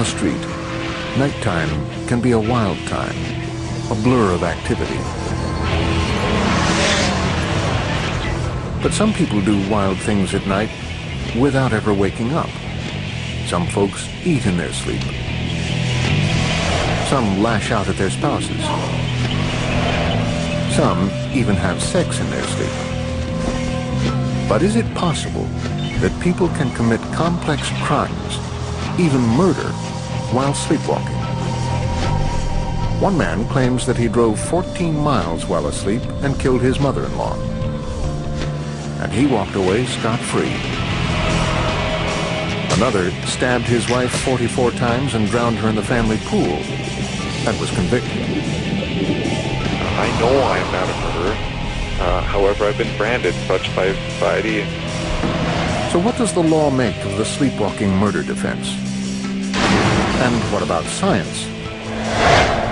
the street, nighttime can be a wild time, a blur of activity. But some people do wild things at night without ever waking up. Some folks eat in their sleep. Some lash out at their spouses. Some even have sex in their sleep. But is it possible that people can commit complex crimes, even murder, while sleepwalking? One man claims that he drove 14 miles while asleep and killed his mother-in-law. And he walked away scot-free. Another stabbed his wife 44 times and drowned her in the family pool and was convicted. I know I am not a murderer. However, I've been branded such by society. So what does the law make of the sleepwalking murder defense? And what about science?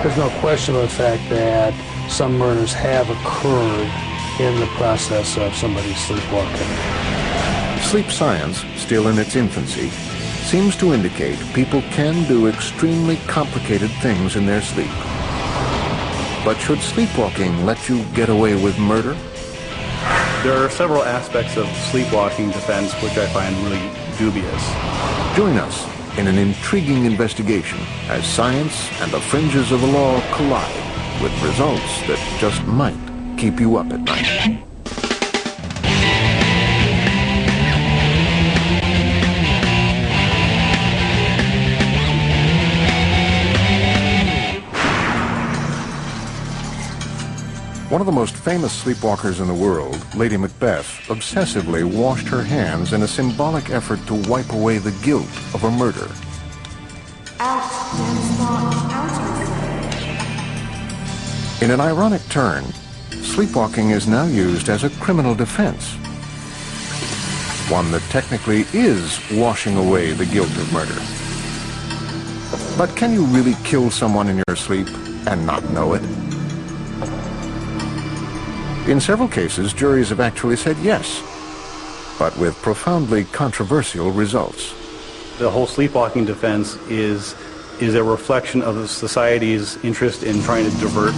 There's no question of the fact that some murders have occurred in the process of somebody sleepwalking. Sleep science, still in its infancy, seems to indicate people can do extremely complicated things in their sleep. But should sleepwalking let you get away with murder? There are several aspects of sleepwalking defense which I find really dubious. Join us in an intriguing investigation as science and the fringes of the law collide with results that just might keep you up at night. One of the most famous sleepwalkers in the world, Lady Macbeth, obsessively washed her hands in a symbolic effort to wipe away the guilt of a murder. In an ironic turn, sleepwalking is now used as a criminal defense. One that technically is washing away the guilt of murder. But can you really kill someone in your sleep and not know it? In several cases, juries have actually said yes, but with profoundly controversial results. The whole sleepwalking defense is a reflection of the society's interest in trying to divert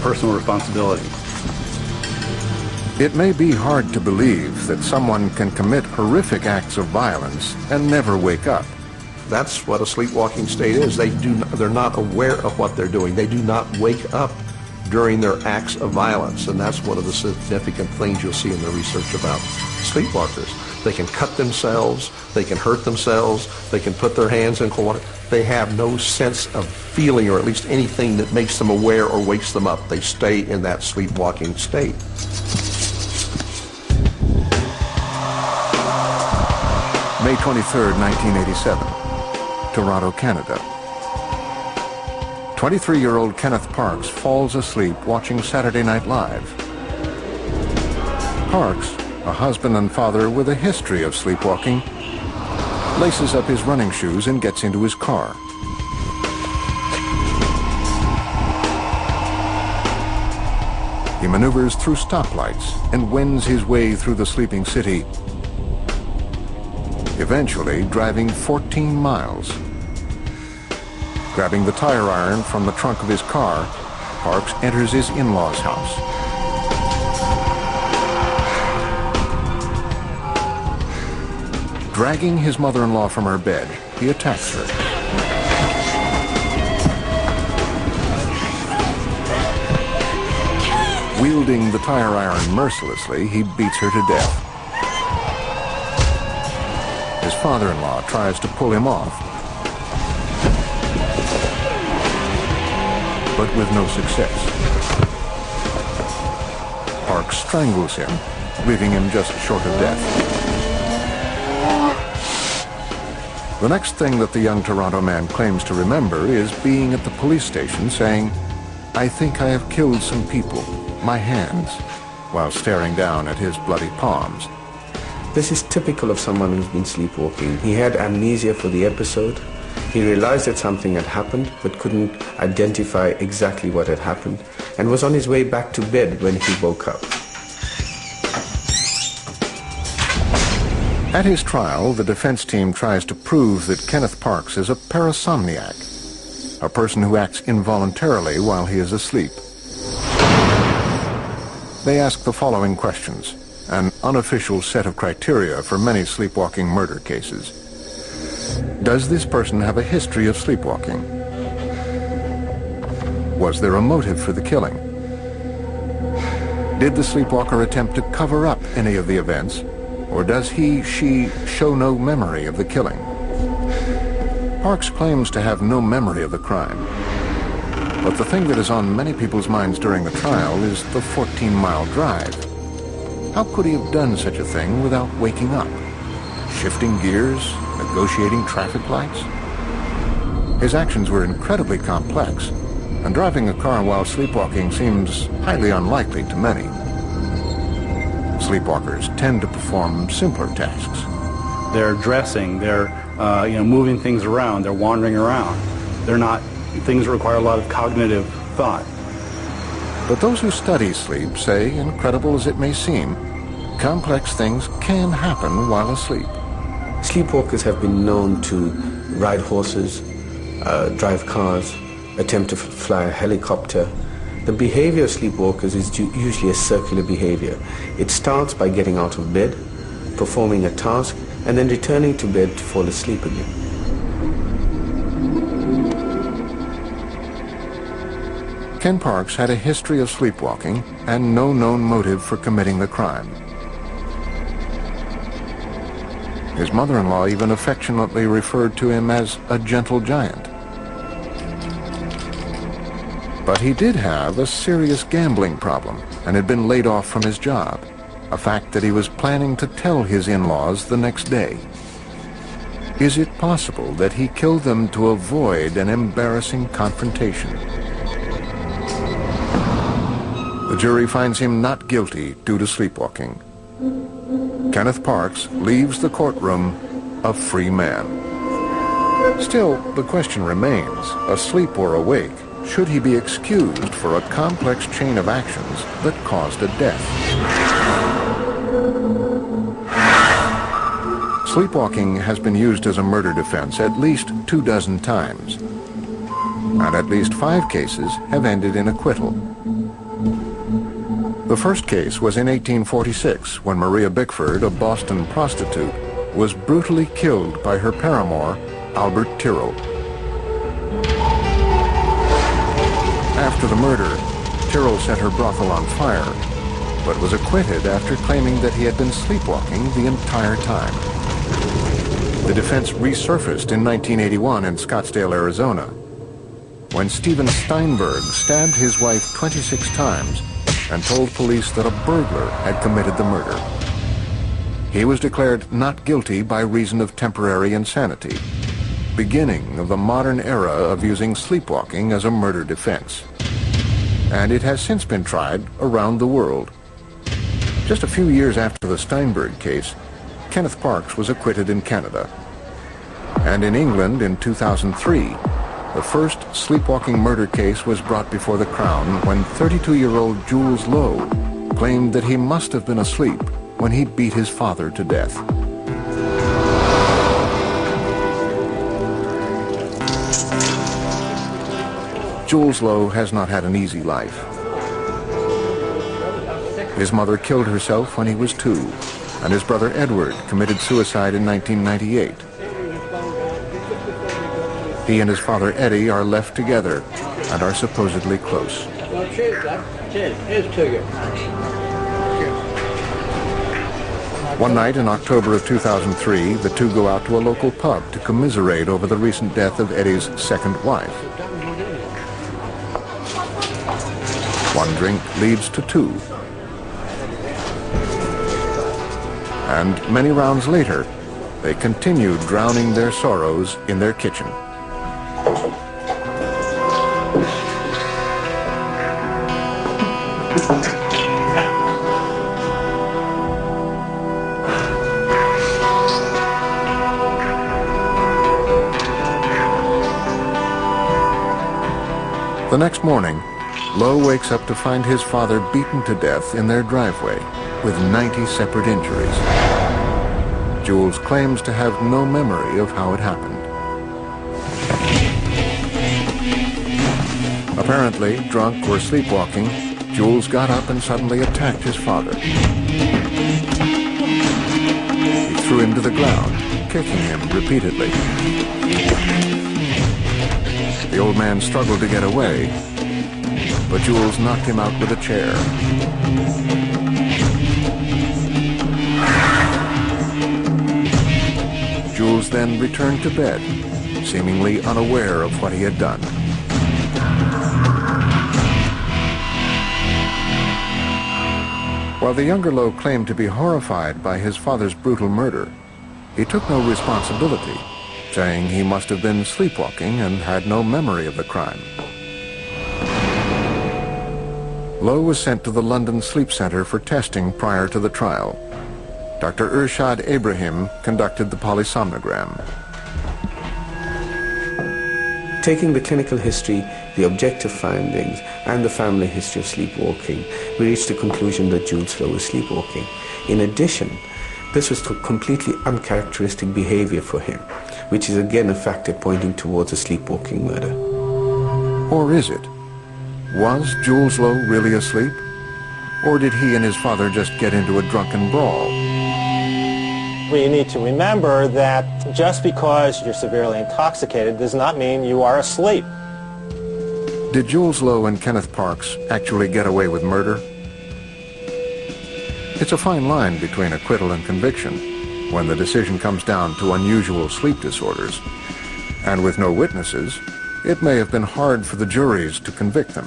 personal responsibility. It may be hard to believe that someone can commit horrific acts of violence and never wake up. That's what a sleepwalking state is. They're not aware of what they're doing. They do not wake up during their acts of violence, and that's one of the significant things you'll see in the research about sleepwalkers. They can cut themselves, they can hurt themselves, they can put their hands in cold water. They have no sense of feeling, or at least anything that makes them aware or wakes them up. They stay in that sleepwalking state. May 23rd, 1987, Toronto, Canada. 23-year-old Kenneth Parks falls asleep watching Saturday Night Live. Parks, a husband and father with a history of sleepwalking, laces up his running shoes and gets into his car. He maneuvers through stoplights and wends his way through the sleeping city, eventually driving 14 miles. Grabbing the tire iron from the trunk of his car, Parks enters his in-laws' house. Dragging his mother-in-law from her bed, he attacks her. Wielding the tire iron mercilessly, he beats her to death. His father-in-law tries to pull him off, but with no success. Parks strangles him, leaving him just short of death. The next thing that the young Toronto man claims to remember is being at the police station saying, "I think I have killed some people, my hands," while staring down at his bloody palms. This is typical of someone who's been sleepwalking. He had amnesia for the episode. He realized that something had happened, but couldn't identify exactly what had happened, and was on his way back to bed when he woke up. At his trial, the defense team tries to prove that Kenneth Parks is a parasomniac, a person who acts involuntarily while he is asleep. They ask the following questions, an unofficial set of criteria for many sleepwalking murder cases. Does this person have a history of sleepwalking? Was there a motive for the killing? Did the sleepwalker attempt to cover up any of the events, or does she show no memory of the killing? Parks claims to have no memory of the crime. But the thing that is on many people's minds during the trial is the 14-mile drive. How could he have done such a thing without waking up? Shifting gears, negotiating traffic lights? His actions were incredibly complex, and driving a car while sleepwalking seems highly unlikely to many. Sleepwalkers tend to perform simpler tasks. They're dressing, they're moving things around, they're wandering around. They're not things that require a lot of cognitive thought. But those who study sleep say, incredible as it may seem, complex things can happen while asleep. Sleepwalkers have been known to ride horses, drive cars, attempt to fly a helicopter. The behavior of sleepwalkers is usually a circular behavior. It starts by getting out of bed, performing a task, and then returning to bed to fall asleep again. Ken Parks had a history of sleepwalking and no known motive for committing the crime. His mother-in-law even affectionately referred to him as a gentle giant. But he did have a serious gambling problem and had been laid off from his job, a fact that he was planning to tell his in-laws the next day. Is it possible that he killed them to avoid an embarrassing confrontation? The jury finds him not guilty due to sleepwalking. Kenneth Parks leaves the courtroom a free man. Still, the question remains, asleep or awake, should he be excused for a complex chain of actions that caused a death? Sleepwalking has been used as a murder defense at least 24 times, and at least 5 cases have ended in acquittal. The first case was in 1846 when Maria Bickford, a Boston prostitute, was brutally killed by her paramour, Albert Tyrrell. After the murder, Tyrrell set her brothel on fire, but was acquitted after claiming that he had been sleepwalking the entire time. The defense resurfaced in 1981 in Scottsdale, Arizona, when Steven Steinberg stabbed his wife 26 times and told police that a burglar had committed the murder. He was declared not guilty by reason of temporary insanity, beginning of the modern era of using sleepwalking as a murder defense. And it has since been tried around the world. Just a few years after the Steinberg case, Kenneth Parks was acquitted in Canada. And in England in 2003, the first sleepwalking murder case was brought before the Crown when 32-year-old Jules Lowe claimed that he must have been asleep when he beat his father to death. Jules Lowe has not had an easy life. His mother killed herself when he was 2, and his brother Edward committed suicide in 1998. He and his father Eddie are left together and are supposedly close. One night in October of 2003, the two go out to a local pub to commiserate over the recent death of Eddie's second wife. One drink leads to 2. And many rounds later, they continue drowning their sorrows in their kitchen. The next morning, Lowe wakes up to find his father beaten to death in their driveway with 90 separate injuries. Jules claims to have no memory of how it happened. Apparently, drunk or sleepwalking, Jules got up and suddenly attacked his father. He threw him to the ground, kicking him repeatedly. The old man struggled to get away, but Jules knocked him out with a chair. Jules then returned to bed, seemingly unaware of what he had done. While the younger Lowe claimed to be horrified by his father's brutal murder, he took no responsibility, saying he must have been sleepwalking and had no memory of the crime. Lowe was sent to the London Sleep Center for testing prior to the trial. Dr. Irshad Ibrahim conducted the polysomnogram. Taking the clinical history, the objective findings, and the family history of sleepwalking, we reached the conclusion that Jules Lowe was sleepwalking. In addition, this was completely uncharacteristic behavior for him, which is again a factor pointing towards a sleepwalking murder. Or is it? Was Jules Lowe really asleep? Or did he and his father just get into a drunken brawl? We need to remember that just because you're severely intoxicated does not mean you are asleep. Did Jules Lowe and Kenneth Parks actually get away with murder? It's a fine line between acquittal and conviction when the decision comes down to unusual sleep disorders. And with no witnesses, it may have been hard for the juries to convict them.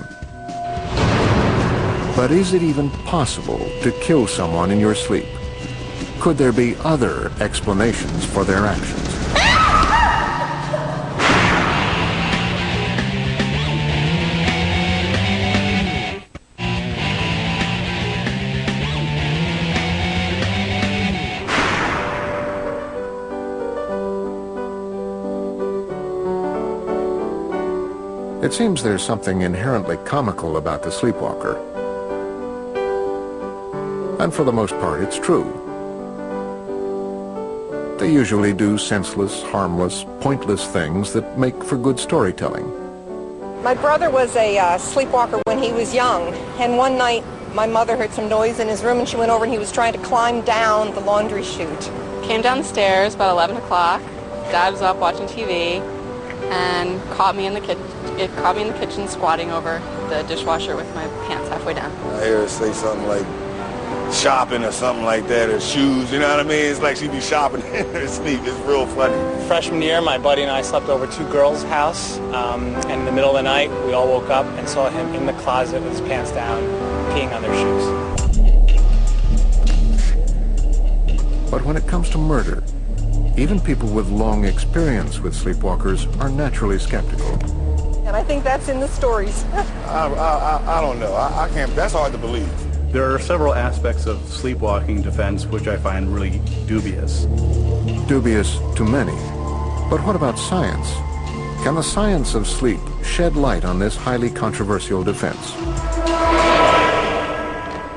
But is it even possible to kill someone in your sleep? Could there be other explanations for their actions? It seems there's something inherently comical about the sleepwalker. And for the most part, it's true. They usually do senseless, harmless, pointless things that make for good storytelling. My brother was a sleepwalker when he was young, and one night my mother heard some noise in his room and she went over and he was trying to climb down the laundry chute. Came downstairs about 11 o'clock. Dad was up watching TV and caught me in the kitchen squatting over the dishwasher with my pants halfway down. I hear her say something like shopping or something like that, or shoes, you know what I mean? It's like she be shopping in her sleep. It's real funny. Freshman year, my buddy and I slept over two girls' house, and in the middle of the night, we all woke up and saw him in the closet with his pants down, peeing on their shoes. But when it comes to murder, even people with long experience with sleepwalkers are naturally skeptical. And I think that's in the stories. I don't know. I can't, that's hard to believe. There are several aspects of sleepwalking defense which I find really dubious. Dubious to many. But what about science? Can the science of sleep shed light on this highly controversial defense?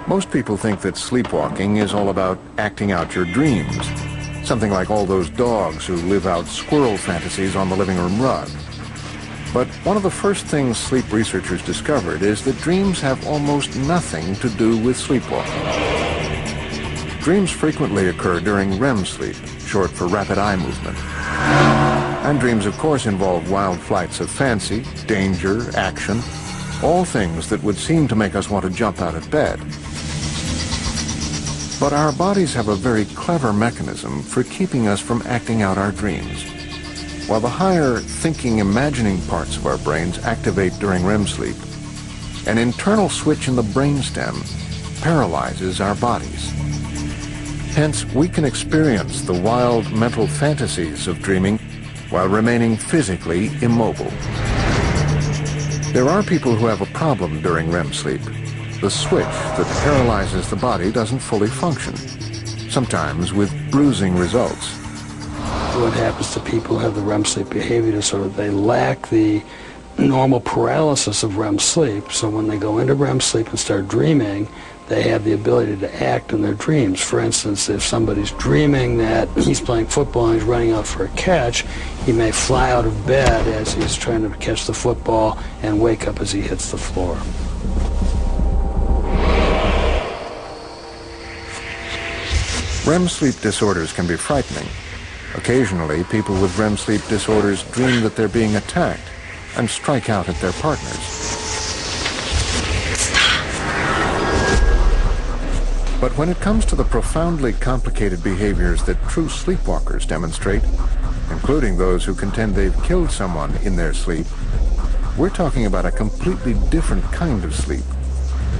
Most people think that sleepwalking is all about acting out your dreams, something like all those dogs who live out squirrel fantasies on the living room rug. But one of the first things sleep researchers discovered is that dreams have almost nothing to do with sleepwalking. Dreams frequently occur during REM sleep, short for rapid eye movement. And dreams, of course, involve wild flights of fancy, danger, action, all things that would seem to make us want to jump out of bed. But our bodies have a very clever mechanism for keeping us from acting out our dreams. While the higher thinking, imagining parts of our brains activate during REM sleep, an internal switch in the brainstem paralyzes our bodies. Hence, we can experience the wild mental fantasies of dreaming while remaining physically immobile. There are people who have a problem during REM sleep. The switch that paralyzes the body doesn't fully function, sometimes with bruising results. What happens to people who have the REM sleep behavior disorder, they lack the normal paralysis of REM sleep. So when they go into REM sleep and start dreaming, they have the ability to act in their dreams. For instance, if somebody's dreaming that he's playing football and he's running out for a catch, he may fly out of bed as he's trying to catch the football and wake up as he hits the floor. REM sleep disorders can be frightening. Occasionally, people with REM sleep disorders dream that they're being attacked and strike out at their partners. But when it comes to the profoundly complicated behaviors that true sleepwalkers demonstrate, including those who contend they've killed someone in their sleep, we're talking about a completely different kind of sleep,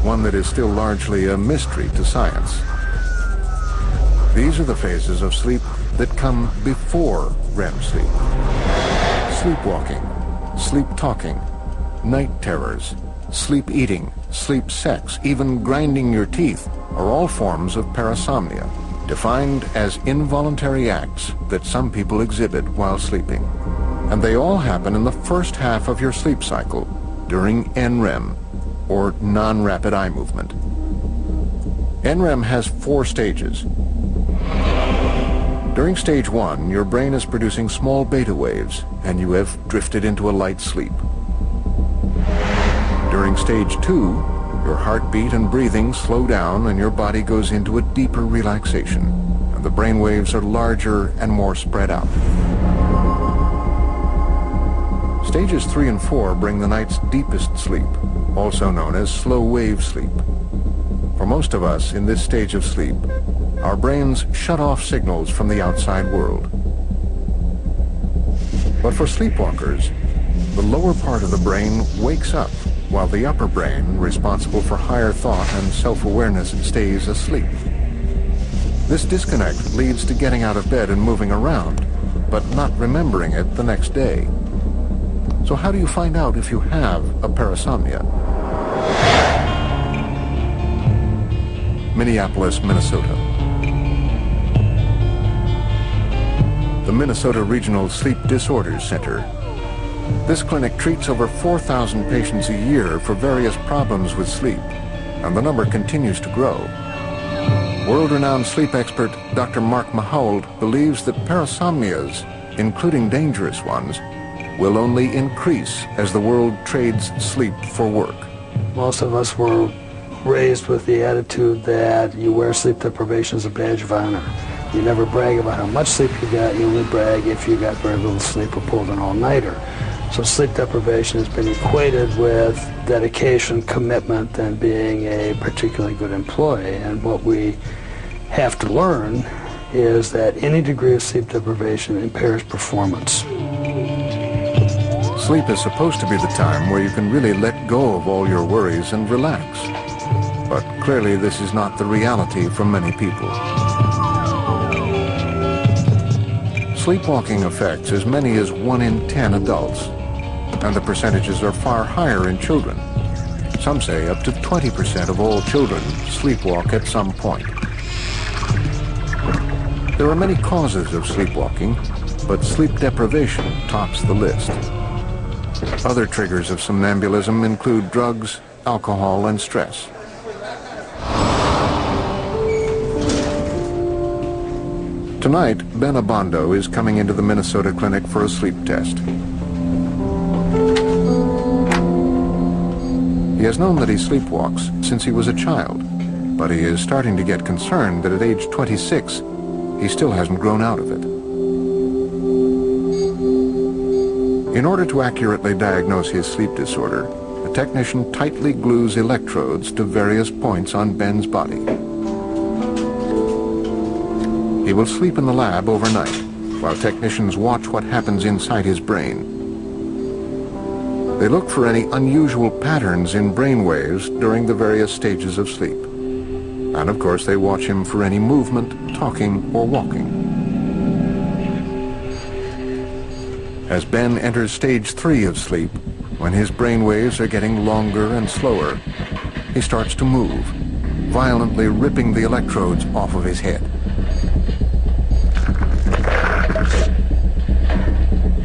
one that is still largely a mystery to science. These are the phases of sleep that come before REM sleep. Sleepwalking, sleep talking, night terrors, sleep eating, sleep sex, even grinding your teeth are all forms of parasomnia, defined as involuntary acts that some people exhibit while sleeping. And they all happen in the first half of your sleep cycle during NREM, or non-rapid eye movement. NREM has 4 stages. During stage 1, your brain is producing small beta waves, and you have drifted into a light sleep. During stage 2, your heartbeat and breathing slow down and your body goes into a deeper relaxation, and the brain waves are larger and more spread out. Stages 3 and 4 bring the night's deepest sleep, also known as slow wave sleep. For most of us in this stage of sleep, our brains shut off signals from the outside world. But for sleepwalkers, the lower part of the brain wakes up while the upper brain, responsible for higher thought and self-awareness, stays asleep. This disconnect leads to getting out of bed and moving around, but not remembering it the next day. So how do you find out if you have a parasomnia? Minneapolis, Minnesota. The Minnesota Regional Sleep Disorders Center. This clinic treats over 4,000 patients a year for various problems with sleep, and the number continues to grow. World-renowned sleep expert Dr. Mark Mahauld believes that parasomnias, including dangerous ones, will only increase as the world trades sleep for work. Most of us were raised with the attitude that you wear sleep deprivation as a badge of honor. You never brag about how much sleep you got, you only brag if you got very little sleep or pulled an all-nighter. So sleep deprivation has been equated with dedication, commitment, and being a particularly good employee. And what we have to learn is that any degree of sleep deprivation impairs performance. Sleep is supposed to be the time where you can really let go of all your worries and relax. But clearly this is not the reality for many people. Sleepwalking affects as many as 1 in 10 adults, and the percentages are far higher in children. Some say up to 20% of all children sleepwalk at some point. There are many causes of sleepwalking, but sleep deprivation tops the list. Other triggers of somnambulism include drugs, alcohol, and stress. Tonight, Ben Abondo is coming into the Minnesota clinic for a sleep test. He has known that he sleepwalks since he was a child, but he is starting to get concerned that at age 26, he still hasn't grown out of it. In order to accurately diagnose his sleep disorder, a technician tightly glues electrodes to various points on Ben's body. He will sleep in the lab overnight, while technicians watch what happens inside his brain. They look for any unusual patterns in brain waves during the various stages of sleep. And of course, they watch him for any movement, talking, or walking. As Ben enters stage 3 of sleep, when his brain waves are getting longer and slower, he starts to move, violently ripping the electrodes off of his head.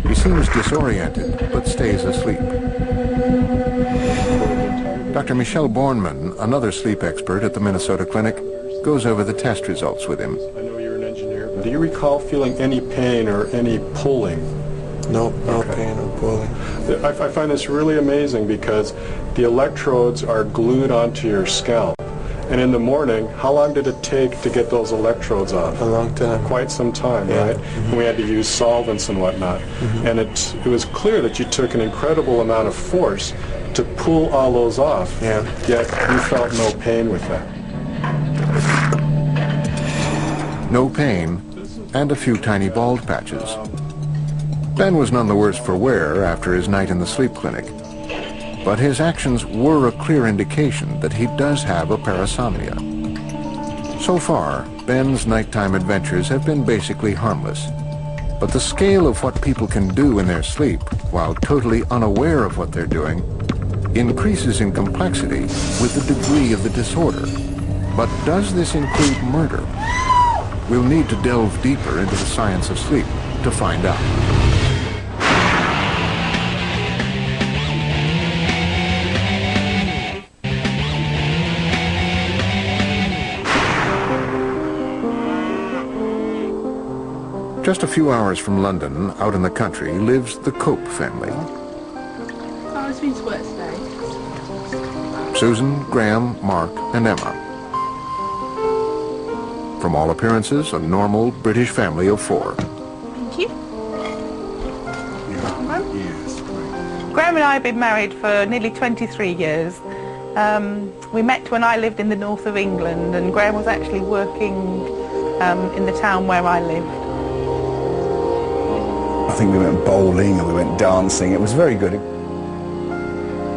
He seems disoriented but stays asleep. Dr. Michelle Bornman, another sleep expert at the Minnesota Clinic, goes over the test results with him. I know you're an engineer, but do you recall feeling any pain or any pulling? No pain or pulling. I find this really amazing because the electrodes are glued onto your scalp. And in the morning, how long did it take to get those electrodes off? A long time. Quite some time, Yeah. right? Mm-hmm. And we had to use solvents and whatnot. Mm-hmm. And it was clear that you took an incredible amount of force to pull all those off. Yeah. Yet you felt no pain with that. No pain, and a few tiny bald patches. Ben was none the worse for wear after his night in the sleep clinic. But his actions were a clear indication that he does have a parasomnia. So far, Ben's nighttime adventures have been basically harmless. But the scale of what people can do in their sleep, while totally unaware of what they're doing, increases in complexity with the degree of the disorder. But does this include murder? We'll need to delve deeper into the science of sleep to find out. Just a few hours from London, out in the country, lives the Cope family. Oh, it's been to work today. Susan, Graham, Mark, and Emma. From all appearances, a normal British family of 4. Thank you. Graham and I have been married for nearly 23 years. We met when I lived in the north of England, and Graham was actually working in the town where I lived. I think we went bowling and we went dancing. It was very good.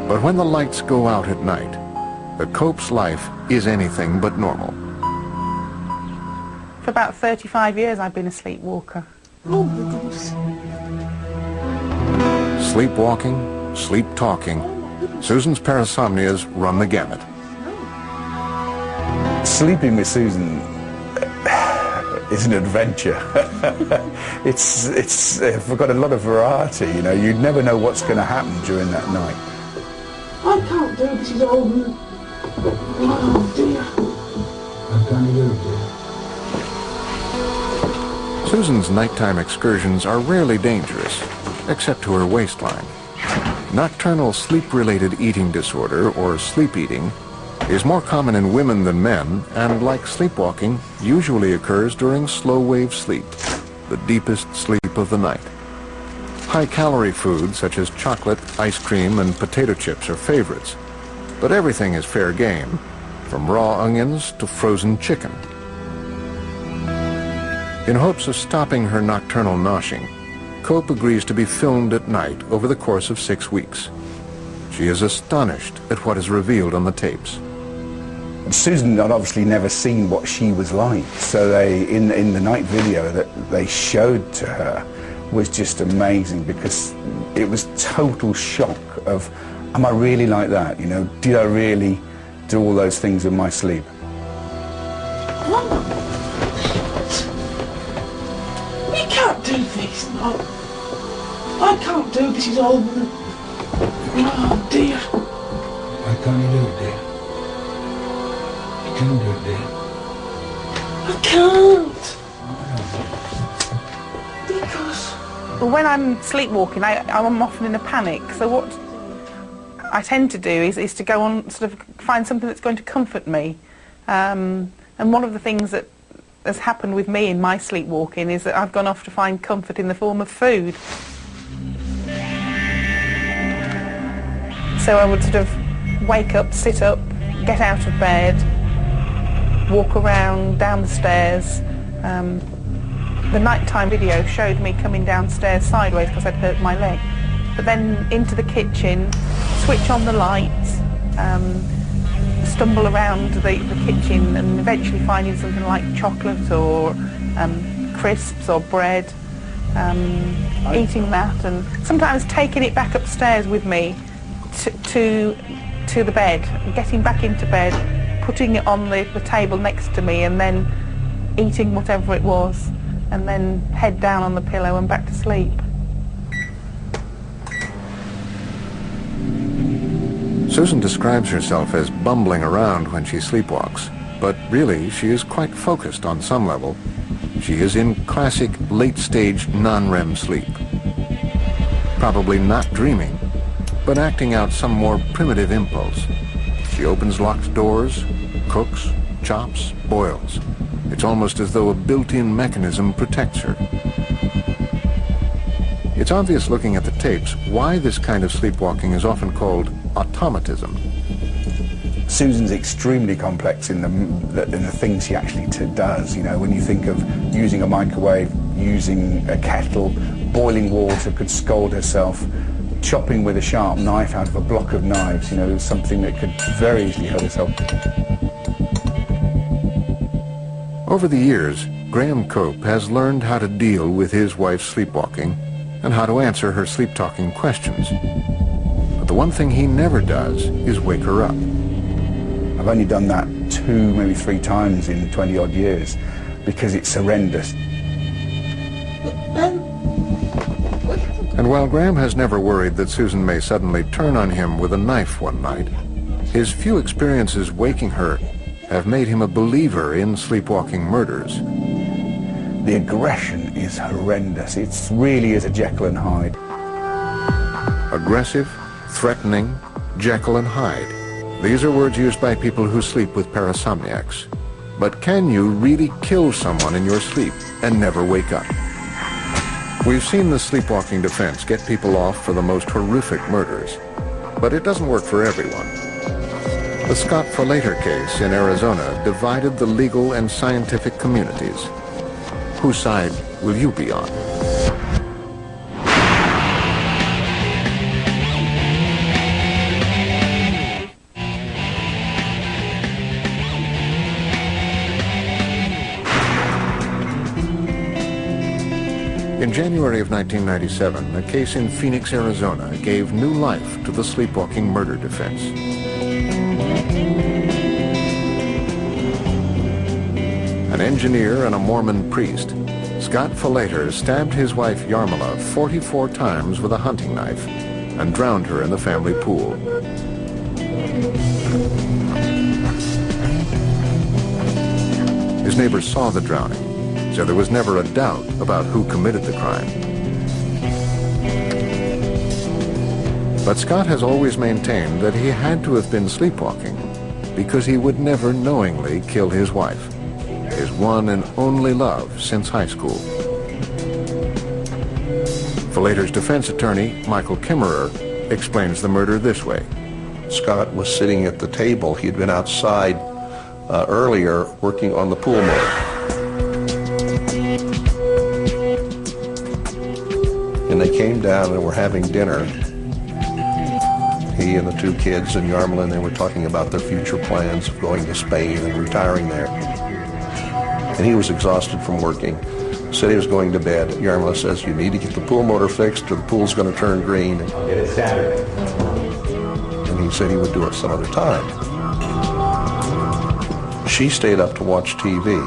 But when the lights go out at night, the Cope's life is anything but normal. For about 35 years I've been a sleepwalker. Oh my goodness. Sleepwalking, sleep talking, Susan's parasomnias run the gamut. Sleeping with Susan is an adventure. We've got a lot of variety, you know. You never know what's going to happen during that night. I can't do it, she's old. Oh dear. I'm gonna do it, dear. Susan's nighttime excursions are rarely dangerous, except to her waistline. Nocturnal sleep-related eating disorder, or sleep eating, is more common in women than men, and like sleepwalking, usually occurs during slow-wave sleep, the deepest sleep of the night. High-calorie foods such as chocolate, ice cream, and potato chips are favorites, but everything is fair game, from raw onions to frozen chicken. In hopes of stopping her nocturnal noshing, Cope agrees to be filmed at night over the course of 6 weeks. She is astonished at what is revealed on the tapes. Susan had obviously never seen what she was like, so in the night video that they showed to her was just amazing, because it was total shock of, am I really like that? You know, did I really do all those things in my sleep? You can't do this, no. I can't do this, he's old. Oh dear. Why can't you do it, dear? You can do it, dear. I can't. Because when I'm sleepwalking, I'm often in a panic. So what I tend to do is to go on, sort of find something that's going to comfort me. And one of the things that has happened with me in my sleepwalking is that I've gone off to find comfort in the form of food. So I would sort of wake up, sit up, get out of bed, walk around, down the stairs. The nighttime video showed me coming downstairs sideways because I'd hurt my leg. But then into the kitchen, switch on the lights, stumble around the kitchen and eventually finding something like chocolate or crisps or bread, eating that, and sometimes taking it back upstairs with me to the bed, getting back into bed, putting it on the table next to me and then eating whatever it was, and then head down on the pillow and back to sleep. Susan describes herself as bumbling around when she sleepwalks, but really she is quite focused on some level. She is in classic late-stage non-REM sleep. Probably not dreaming, but acting out some more primitive impulse. She opens locked doors, cooks, chops, boils. It's almost as though a built-in mechanism protects her. It's obvious looking at the tapes why this kind of sleepwalking is often called automatism. Susan's extremely complex in the things she actually does. You know, when you think of using a microwave, using a kettle, boiling water, could scald herself, chopping with a sharp knife out of a block of knives, you know, something that could very easily hurt herself. Over the years, Graham Cope has learned how to deal with his wife's sleepwalking and how to answer her sleep-talking questions. But the one thing he never does is wake her up. I've only done that 2, maybe 3 times in 20-odd years because it's horrendous. And while Graham has never worried that Susan may suddenly turn on him with a knife one night, his few experiences waking her have made him a believer in sleepwalking murders. The aggression is horrendous. It really is a Jekyll and Hyde. Aggressive, threatening, Jekyll and Hyde. These are words used by people who sleep with parasomniacs. But can you really kill someone in your sleep and never wake up? We've seen the sleepwalking defense get people off for the most horrific murders, but it doesn't work for everyone. The Scott Folater case in Arizona divided the legal and scientific communities. Whose side will you be on? In January of 1997, a case in Phoenix, Arizona gave new life to the sleepwalking murder defense. An engineer and a Mormon priest, Scott Folater stabbed his wife Yarmila 44 times with a hunting knife and drowned her in the family pool. His neighbors saw the drowning, so there was never a doubt about who committed the crime. But Scott has always maintained that he had to have been sleepwalking because he would never knowingly kill his wife, his one and only love since high school. Folater's defense attorney, Michael Kimmerer, explains the murder this way. Scott was sitting at the table. He had been outside earlier working on the pool motor. And they came down and were having dinner. He and the 2 kids and Yarmila, and they were talking about their future plans of going to Spain and retiring there. And he was exhausted from working. Said he was going to bed. Yarmila says, you need to get the pool motor fixed or the pool's going to turn green. Get it Saturday. And he said he would do it some other time. She stayed up to watch TV.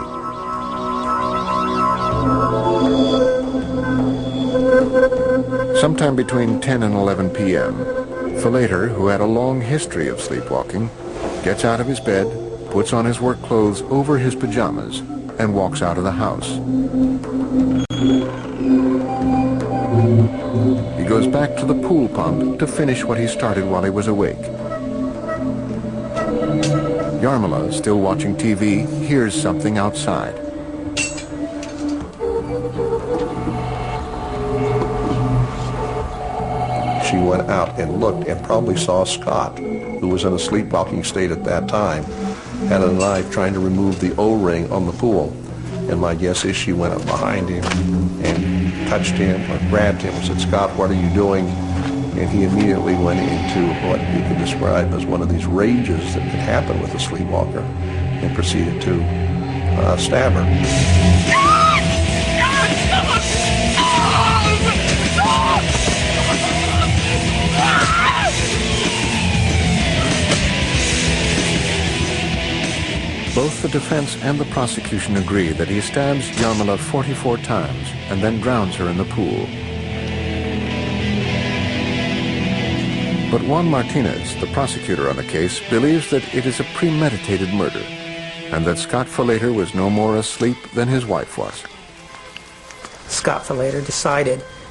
Sometime between 10 and 11 p.m., Folater, who had a long history of sleepwalking, gets out of his bed, puts on his work clothes over his pajamas, and walks out of the house. He goes back to the pool pump to finish what he started while he was awake. Yarmila, still watching TV, hears something outside. She went out and looked and probably saw Scott, who was in a sleepwalking state at that time, had a knife trying to remove the O-ring on the pool. And my guess is she went up behind him and touched him or grabbed him and said, Scott, what are you doing? And he immediately went into what you could describe as one of these rages that could happen with a sleepwalker and proceeded to stab her. Both the defense and the prosecution agree that he stabs Yarmila 44 times and then drowns her in the pool. But Juan Martinez, the prosecutor on the case, believes that it is a premeditated murder and that Scott Falater was no more asleep than his wife was. Scott Falater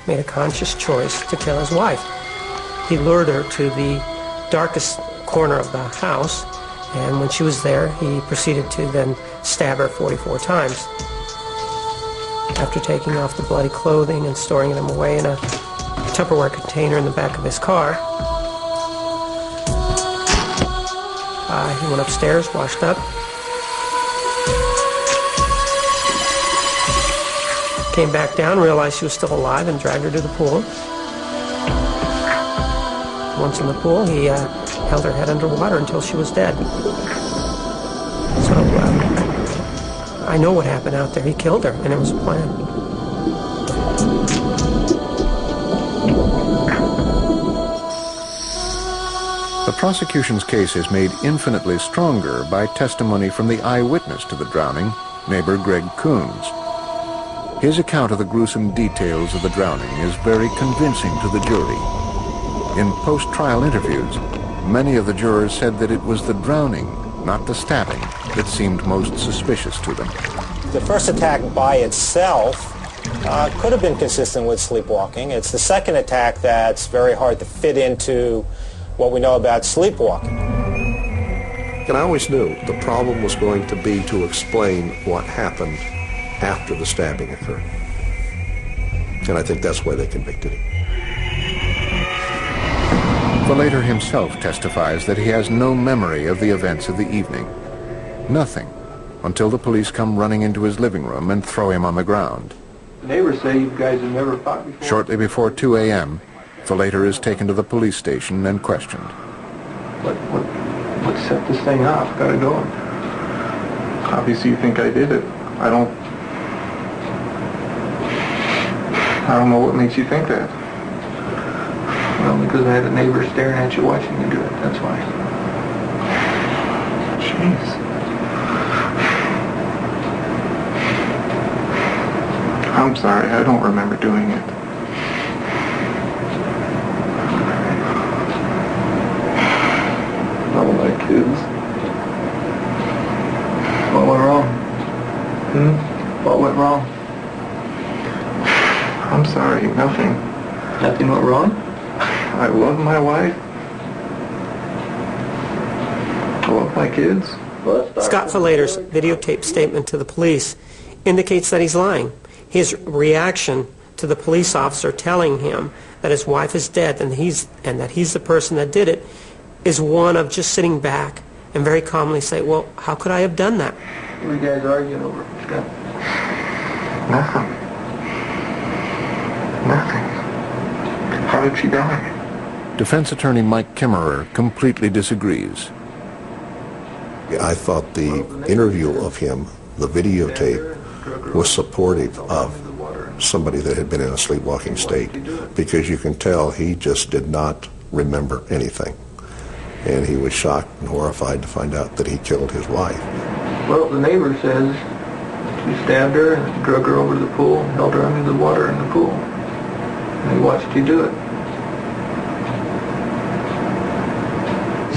made a conscious choice to kill his wife. He lured her to the darkest corner of the house, and when she was there, he proceeded to then stab her 44 times. After taking off the bloody clothing and storing them away in a Tupperware container in the back of his car, he went upstairs, washed up, came back down, realized she was still alive, and dragged her to the pool. Once in the pool, he held her head underwater until she was dead. So I know what happened out there. He killed her, and it was a plan. The prosecution's case is made infinitely stronger by testimony from the eyewitness to the drowning, neighbor Greg Coons. His account of the gruesome details of the drowning is very convincing to the jury. In post-trial interviews, many of the jurors said that it was the drowning, not the stabbing, that seemed most suspicious to them. The first attack by itself could have been consistent with sleepwalking. It's the second attack that's very hard to fit into what we know about sleepwalking. And I always knew the problem was going to be to explain what happened after the stabbing occurred. And I think that's why they convicted him. Falater himself testifies that he has no memory of the events of the evening. Nothing, until the police come running into his living room and throw him on the ground. Neighbors say you guys have never fought before. Shortly before 2 a.m., Falater is taken to the police station and questioned. What set this thing off? Got it going. Obviously you think I did it. I don't know what makes you think that. Well, because I had a neighbor staring at you watching you do it, that's why. Jeez. I'm sorry, I don't remember doing it. All my kids. What went wrong? What went wrong? I'm sorry, nothing. Nothing went wrong? I love my wife. I love my kids. Scott Falater's videotaped statement to the police indicates that he's lying. His reaction to the police officer telling him that his wife is dead and that he's the person that did it is one of just sitting back and very calmly say, well, how could I have done that? What are you guys arguing over, Scott? Nothing. Nothing. How did she die? Defense attorney Mike Kimmerer completely disagrees. I thought the interview of him, the videotape, was supportive of somebody that had been in a sleepwalking state, because you can tell he just did not remember anything. And he was shocked and horrified to find out that he killed his wife. Well, the neighbor says he stabbed her and drug her over to the pool, held her under the water in the pool. And he watched you do it.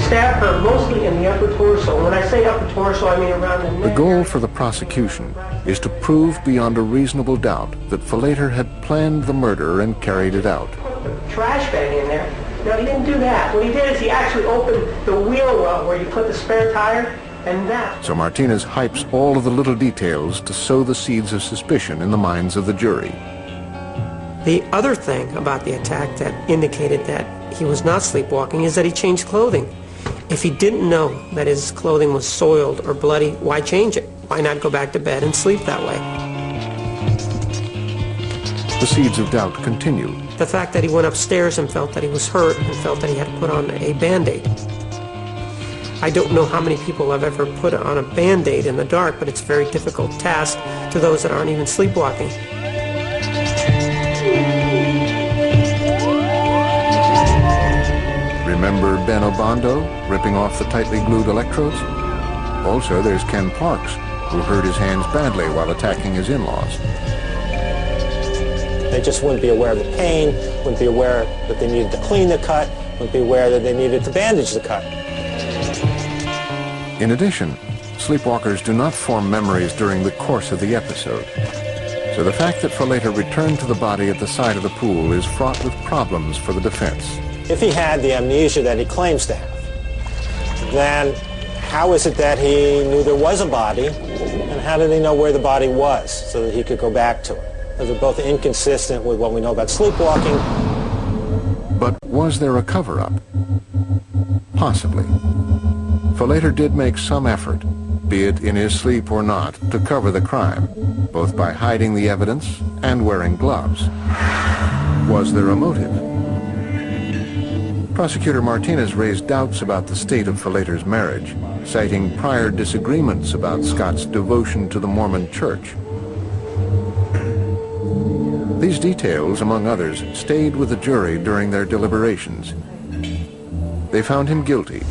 Stabbed her mostly in the upper torso. When I say upper torso, I mean around the neck. The goal for the prosecution is to prove beyond a reasonable doubt that Falater had planned the murder and carried it out. Put the trash bag in there. No, he didn't do that. What he did is he actually opened the wheel well where you put the spare tire, and that. So Martinez hypes all of the little details to sow the seeds of suspicion in the minds of the jury. The other thing about the attack that indicated that he was not sleepwalking is that he changed clothing. If he didn't know that his clothing was soiled or bloody, why change it? Why not go back to bed and sleep that way? The seeds of doubt continue. The fact that he went upstairs and felt that he was hurt and felt that he had to put on a Band-Aid. I don't know how many people have ever put on a Band-Aid in the dark, but it's a very difficult task to those that aren't even sleepwalking. Remember Ben Obando ripping off the tightly glued electrodes? Also, there's Ken Parks, who hurt his hands badly while attacking his in-laws. They just wouldn't be aware of the pain, wouldn't be aware that they needed to clean the cut, would be aware that they needed to bandage the cut. In addition, sleepwalkers do not form memories during the course of the episode. So the fact that Falater returned to the body at the side of the pool is fraught with problems for the defense. If he had the amnesia that he claims to have, then how is it that he knew there was a body, and how did he know where the body was so that he could go back to it? Those are both inconsistent with what we know about sleepwalking. But was there a cover-up? Possibly. Falater did make some effort, be it in his sleep or not, to cover the crime, both by hiding the evidence and wearing gloves. Was there a motive? Prosecutor Martinez raised doubts about the state of Falater's marriage, citing prior disagreements about Scott's devotion to the Mormon Church. These details, among others, stayed with the jury during their deliberations. They found him guilty